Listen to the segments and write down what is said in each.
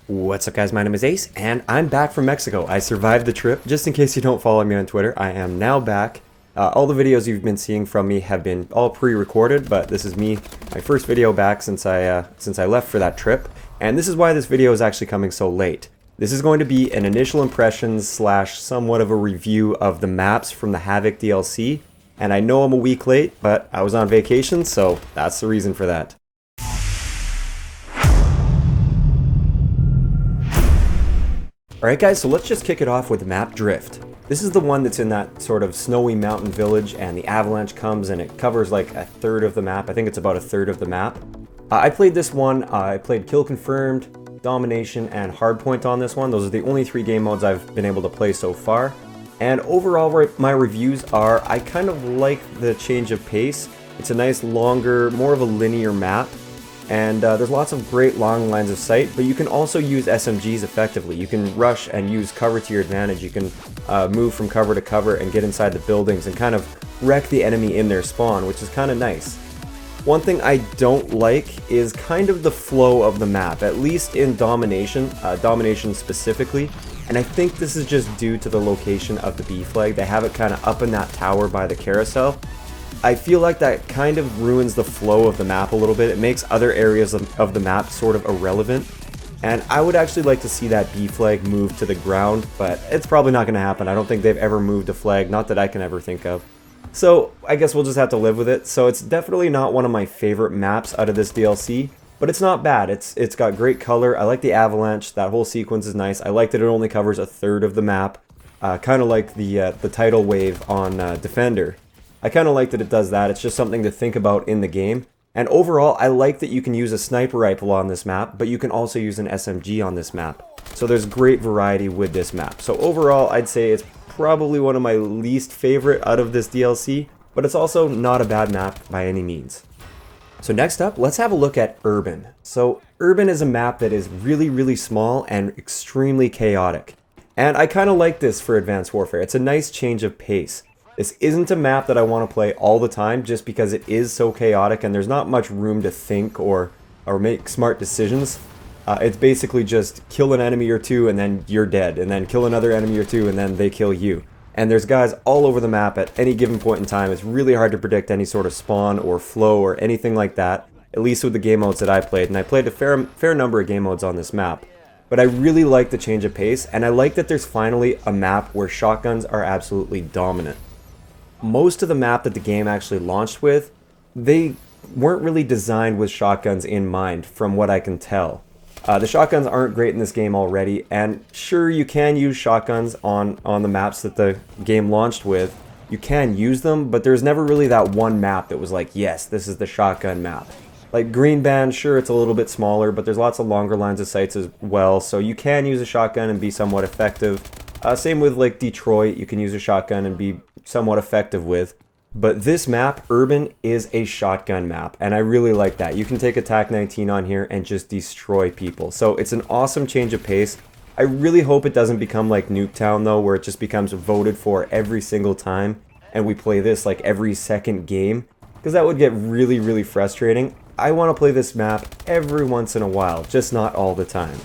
What's up guys, my name is Ace, and I'm back from Mexico. I survived the trip. Just in case you don't follow me on Twitter, I am now back. All the videos you've been seeing from me have been all pre-recorded, but this is me, my first video back since I left for that trip. And this is why this video is actually coming so late. This is going to be an initial impressions slash somewhat of a review of the maps from the Havoc DLC. And I know I'm a week late, but I was on vacation, so that's the reason for that. Alright guys, so let's just kick it off with map Drift. This is the one that's in that sort of snowy mountain village, and the avalanche comes and it covers like a third of the map. I think it's about a third of the map. I played this one, I played Kill Confirmed, Domination, and Hardpoint on this one. Those are the only 3 game modes I've been able to play so far. And overall, my reviews are, I kind of like the change of pace. It's a nice longer, more of a linear map. And there's lots of great long lines of sight, but you can also use SMGs effectively. You can rush and use cover to your advantage. You can move from cover to cover and get inside the buildings and kind of wreck the enemy in their spawn, which is kind of nice. One thing I don't like is kind of the flow of the map, at least in Domination, Domination specifically. And I think this is just due to the location of the B flag. They have it kind of up in that tower by the carousel. I feel like that kind of ruins the flow of the map a little bit. It makes other areas of the map sort of irrelevant. And I would actually like to see that B flag move to the ground, but it's probably not going to happen. I don't think they've ever moved a flag, not that I can ever think of. So I guess we'll just have to live with it. So it's definitely not one of my favorite maps out of this DLC, but it's not bad. It's got great color. I like the avalanche. That whole sequence is nice. I like that it only covers a third of the map, kind of like the tidal wave on Defender. I kind of like that it does that. It's just something to think about in the game. And overall, I like that you can use a sniper rifle on this map, but you can also use an SMG on this map. So there's great variety with this map. So overall, I'd say it's probably one of my least favorite out of this DLC, but it's also not a bad map by any means. So next up, let's have a look at Urban. So Urban is a map that is really small and extremely chaotic. And I kind of like this for Advanced Warfare. It's a nice change of pace. This isn't a map that I want to play all the time just because it is so chaotic and there's not much room to think or make smart decisions. It's basically just kill an enemy or two and then you're dead, and then kill another enemy or two and then they kill you. And there's guys all over the map at any given point in time. It's really hard to predict any sort of spawn or flow or anything like that, at least with the game modes that I played. And I played a fair number of game modes on this map. But I really like the change of pace, and I like that there's finally a map where shotguns are absolutely dominant. Most of the map that the game actually launched with, they weren't really designed with shotguns in mind, from what I can tell. The shotguns aren't great in this game already, and sure, you can use shotguns on the maps that the game launched with. You can use them, but there's never really that one map that was like, yes, this is the shotgun map. Like Green Band, sure, it's a little bit smaller, but there's lots of longer lines of sights as well, so you can use a shotgun and be somewhat effective. Same with like Detroit, you can use a shotgun and be somewhat effective with. But this map, Urban, is a shotgun map, and I really like that. You can take Attack 19 on here and just destroy people. So it's an awesome change of pace. I really hope it doesn't become like Nuketown though, where it just becomes voted for every single time, and we play this like every second game, because that would get really frustrating. I want to play this map every once in a while, just not all the time.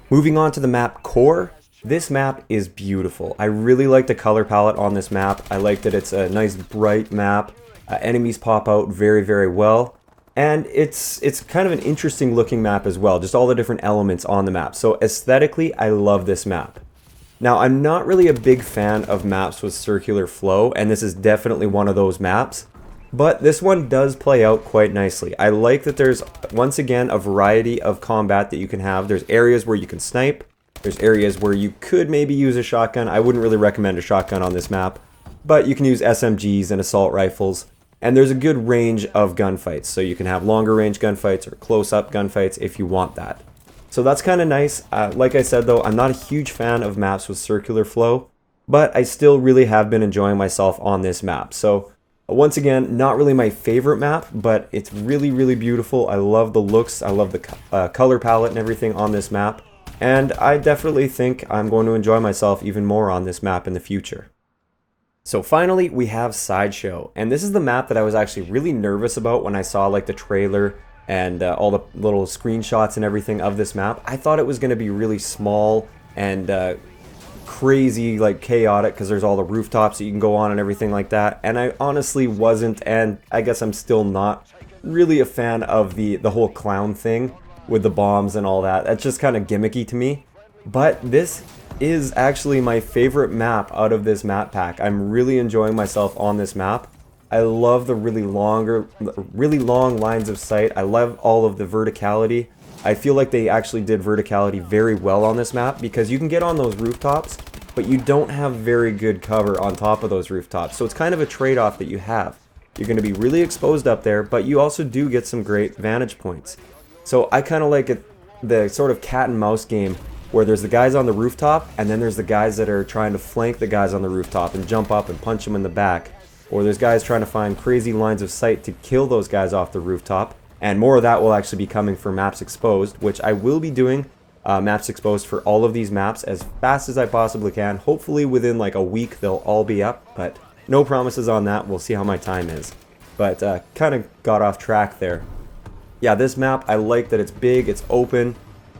Moving on to the map Core. This map is beautiful. I really like the color palette on this map. I like that it's a nice bright map. Enemies pop out very well. And it's kind of an interesting looking map as well. Just all the different elements on the map. So aesthetically, I love this map. Now, I'm not really a big fan of maps with circular flow, and this is definitely one of those maps. But this one does play out quite nicely. I like that there's, once again, a variety of combat that you can have. There's areas where you can snipe. There's areas where you could maybe use a shotgun. I wouldn't really recommend a shotgun on this map, but you can use SMGs and assault rifles. And there's a good range of gunfights, so you can have longer range gunfights or close-up gunfights if you want that. So that's kind of nice. Like I said though, I'm not a huge fan of maps with circular flow, but I still really have been enjoying myself on this map. So once again, not really my favorite map, but it's really beautiful. I love the looks, I love the color palette and everything on this map. And I definitely think I'm going to enjoy myself even more on this map in the future. So finally, we have Sideshow, and this is the map that I was actually really nervous about when I saw like the trailer and all the little screenshots and everything of this map, I thought it was going to be really small and crazy, like chaotic, because there's all the rooftops that you can go on and everything like that. And I honestly wasn't, and I guess I'm still not really a fan of the whole clown thing with the bombs and all that. That's just kind of gimmicky to me. But this is actually my favorite map out of this map pack. I'm really enjoying myself on this map. I love the really long lines of sight. I love all of the verticality. I feel like they actually did verticality very well on this map, because you can get on those rooftops, but you don't have very good cover on top of those rooftops. So it's kind of a trade-off that you have. You're going to be really exposed up there, but you also do get some great vantage points. So I kind of like it, the sort of cat and mouse game where there's the guys on the rooftop, and then there's the guys that are trying to flank the guys on the rooftop and jump up and punch them in the back. Or there's guys trying to find crazy lines of sight to kill those guys off the rooftop. And more of that will actually be coming for Maps Exposed, which I will be doing Maps Exposed for all of these maps as fast as I possibly can. Hopefully within like a week they'll all be up, but no promises on that. We'll see how my time is. But kind of got off track there. Yeah, this map, I like that it's big, it's open.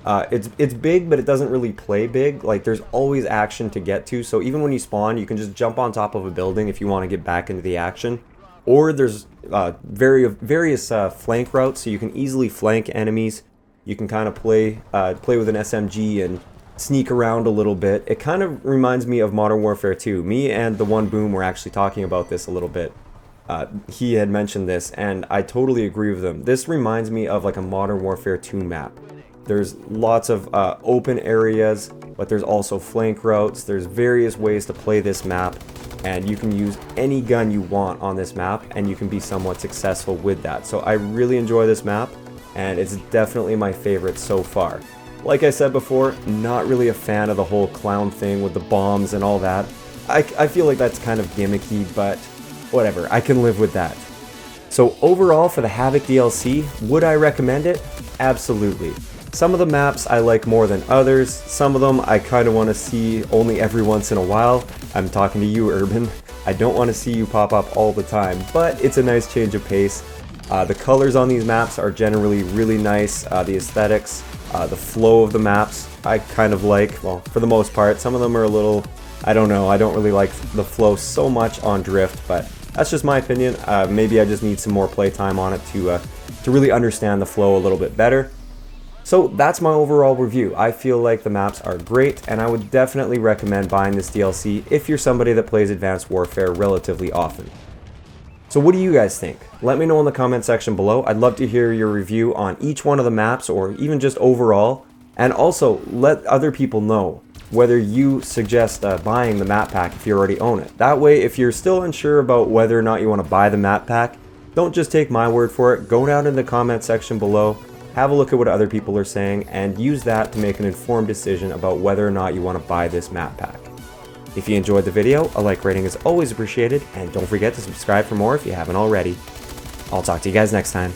It's big, but it doesn't really play big. Like, there's always action to get to, so even when you spawn, you can just jump on top of a building if you want to get back into the action. Or there's various flank routes, so you can easily flank enemies. You can kind of play with an SMG and sneak around a little bit. It kind of reminds me of Modern Warfare 2. Me and the One Boom were actually talking about this a little bit. He had mentioned this, and I totally agree with him. This reminds me of like a Modern Warfare 2 map. There's lots of open areas, but there's also flank routes. There's various ways to play this map, and you can use any gun you want on this map, and you can be somewhat successful with that. So I really enjoy this map, and it's definitely my favorite so far. Like I said before, not really a fan of the whole clown thing with the bombs and all that. I feel like that's kind of gimmicky, but whatever, I can live with that. So overall, for the Havoc DLC, would I recommend it? Absolutely. Some of the maps I like more than others. Some of them I kind of want to see only every once in a while. I'm talking to you, Urban. I don't want to see you pop up all the time, but it's a nice change of pace. The colors on these maps are generally really nice. The aesthetics, the flow of the maps, I kind of like, well, for the most part. Some of them are a little, I don't know, I don't really like the flow so much on Drift, but that's just my opinion. Maybe I just need some more playtime on it to really understand the flow a little bit better. So that's my overall review. I feel like the maps are great, and I would definitely recommend buying this DLC if you're somebody that plays Advanced Warfare relatively often. So what do you guys think? Let me know in the comment section below. I'd love to hear your review on each one of the maps, or even just overall. And also, let other people know whether you suggest buying the map pack if you already own it. That way, if you're still unsure about whether or not you want to buy the map pack, don't just take my word for it. Go down in the comment section below. Have a look at what other people are saying, and use that to make an informed decision about whether or not you want to buy this map pack. If you enjoyed the video, a like rating is always appreciated, and don't forget to subscribe for more if you haven't already. I'll talk to you guys next time.